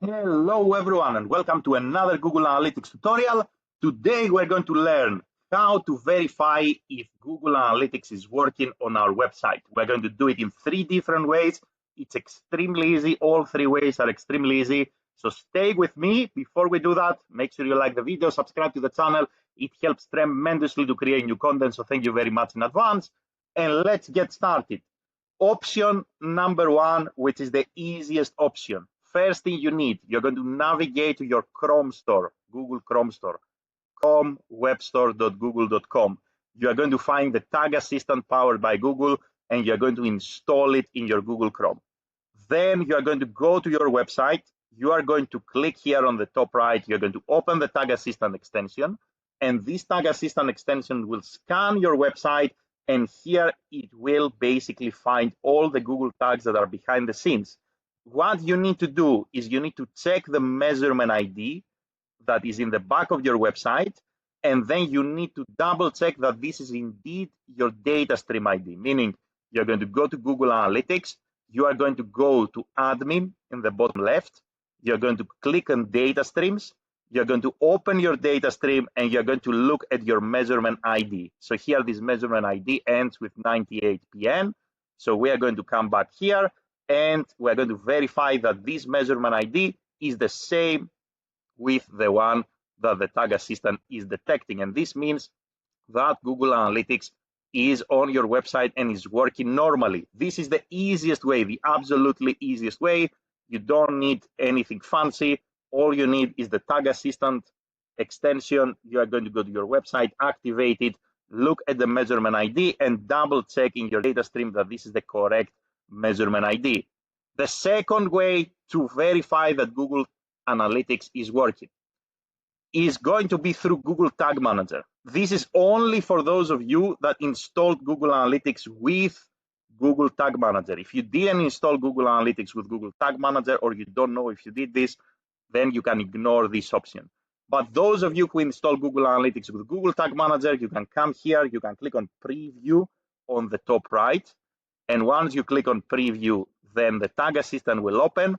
Hello everyone and welcome to another Google Analytics tutorial. Today we're going to learn how to verify if Google Analytics is working on our website. We're going to do it in 3 different ways. It's extremely easy. All 3 ways are extremely easy. So stay with me. Before we do that, make sure you like the video, subscribe to the channel. It helps tremendously to create new content. So thank you very much in advance. And let's get started. Option number 1, which is the easiest option. First thing you need, you're going to navigate to your Chrome store, Google Chrome store, chromewebstore.google.com. You are going to find the Tag Assistant powered by Google, and you're going to install it in your Google Chrome. Then you are going to go to your website. You are going to click here on the top right. You're going to open the Tag Assistant extension, and this Tag Assistant extension will scan your website, and here it will basically find all the Google tags that are behind the scenes. What you need to do is you need to check the measurement ID that is in the back of your website, and then you need to double check that this is indeed your data stream ID, meaning you're going to go to Google Analytics, you are going to go to admin in the bottom left, you're going to click on data streams, you're going to open your data stream, and you're going to look at your measurement ID. So here this measurement ID ends with 98 PN. So we are going to come back here, and we're going to verify that this measurement ID is the same with the one that the Tag Assistant is detecting. And this means that Google Analytics is on your website and is working normally. This is the easiest way, the absolutely easiest way. You don't need anything fancy. All you need is the Tag Assistant extension. You are going to go to your website, activate it, look at the measurement ID, and double check in your data stream that this is the correct measurement ID. The second way to verify that Google Analytics is working is going to be through Google Tag Manager. This is only for those of you that installed Google Analytics with Google Tag Manager. If you didn't install Google Analytics with Google Tag Manager, or you don't know if you did this, then you can ignore this option. But those of you who install Google Analytics with Google Tag Manager, you can come here, you can click on Preview on the top right. And once you click on Preview, then the Tag Assistant will open.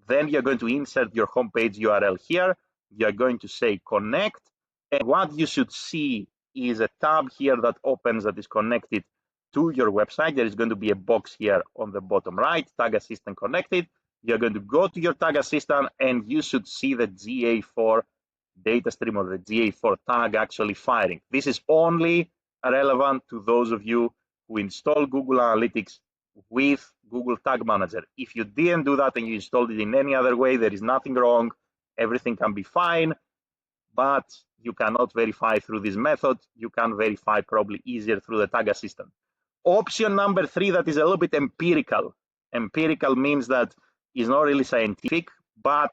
Then you're going to insert your homepage URL here. You're going to say Connect. And what you should see is a tab here that opens that is connected to your website. There is going to be a box here on the bottom right, Tag Assistant connected. You're going to go to your Tag Assistant, and you should see the GA4 data stream, or the GA4 tag actually firing. This is only relevant to those of you who install Google Analytics with Google Tag Manager. If you didn't do that and you installed it in any other way, there is nothing wrong. Everything can be fine, but you cannot verify through this method. You can verify probably easier through the Tag Assistant. Option number 3, that is a little bit empirical. Empirical means that it's not really scientific, but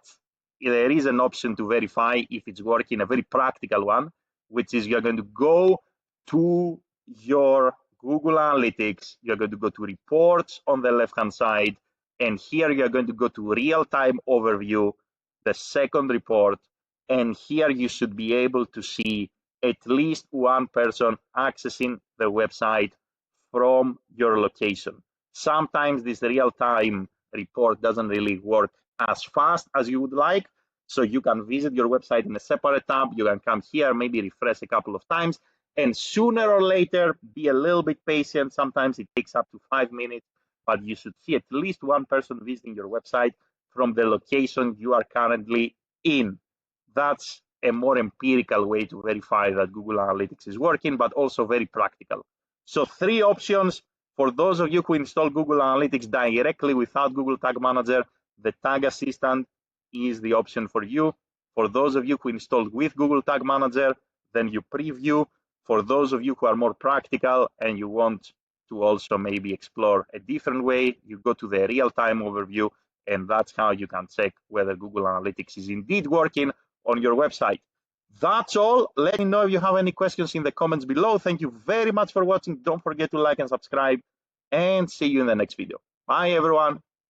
there is an option to verify if it's working, a very practical one, which is you're going to go to your Google Analytics, you're going to go to reports on the left-hand side, and here you're going to go to real-time overview, the second report, and here you should be able to see at least one person accessing the website from your location. Sometimes this real-time report doesn't really work as fast as you would like, so you can visit your website in a separate tab. You can come here, maybe refresh a couple of times, and sooner or later, be a little bit patient. Sometimes it takes up to 5 minutes, but you should see at least one person visiting your website from the location you are currently in. That's a more empirical way to verify that Google Analytics is working, but also very practical. So 3 options. For those of you who install Google Analytics directly without Google Tag Manager, the Tag Assistant is the option for you. For those of you who installed with Google Tag Manager, then you preview. For those of you who are more practical and you want to also maybe explore a different way, you go to the real-time overview, and that's how you can check whether Google Analytics is indeed working on your website. That's all. Let me know if you have any questions in the comments below. Thank you very much for watching. Don't forget to like and subscribe, and see you in the next video. Bye, everyone.